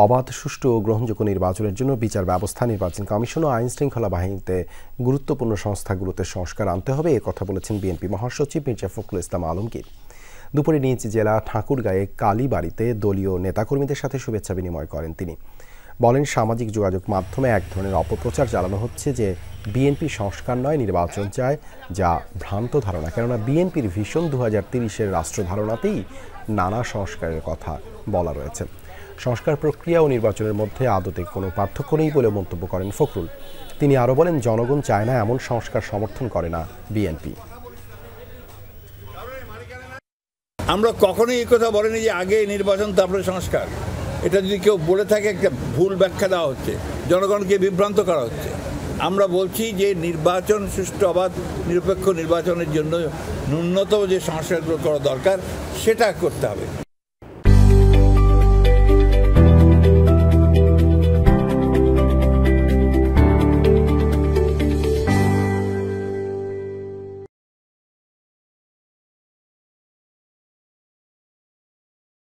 অবাধ, সুষ্ঠু ও গ্রহণযোগ্য নির্বাচনের জন্য বিচার ব্যবস্থা, নির্বাচন কমিশন ও আইন শৃঙ্খলা বাহিনীতে গুরুত্বপূর্ণ সংস্থাগুলোতে সংস্কার আনতে হবে, এ কথা বলেছেন বিএনপি মহাসচিব মির্জা ফখরুল ইসলাম আলমগীর। দুপুরে নিজ জেলা ঠাকুরগাঁয়ে কালীবাড়িতে দলীয় নেতাকর্মীদের সাথে শুভেচ্ছা বিনিময় করেন তিনি। বলেন, সামাজিক যোগাযোগ মাধ্যমে এক ধরনের অপপ্রচার চালানো হচ্ছে যে বিএনপি সংস্কার নয়, নির্বাচন চায়, যা ভ্রান্ত ধারণা। কেননা বিএনপির ভিশন 2030-এর রাষ্ট্র ধারণাতেই নানা সংস্কারের কথা বলা রয়েছে। সংস্কার প্রক্রিয়া ও নির্বাচনের মধ্যে আদতে কোনো পার্থক্য নেই বলে মন্তব্য করেন ফখরুল। তিনি আরও বলেন, জনগণ চায় না এমন সংস্কার সমর্থন করে না বিএনপি। আমরা কখনোই এই কথা বলিনি যে আগে নির্বাচন তারপরে সংস্কার। এটা যদি কেউ বলে থাকে, একটা ভুল ব্যাখ্যা দেওয়া হচ্ছে, জনগণকে বিভ্রান্ত করা হচ্ছে। আমরা বলছি যে নির্বাচন সুষ্ঠু, অবাধ, নিরপেক্ষ নির্বাচনের জন্য ন্যূনতম যে সংস্কারগুলো করা দরকার সেটা করতে হবে।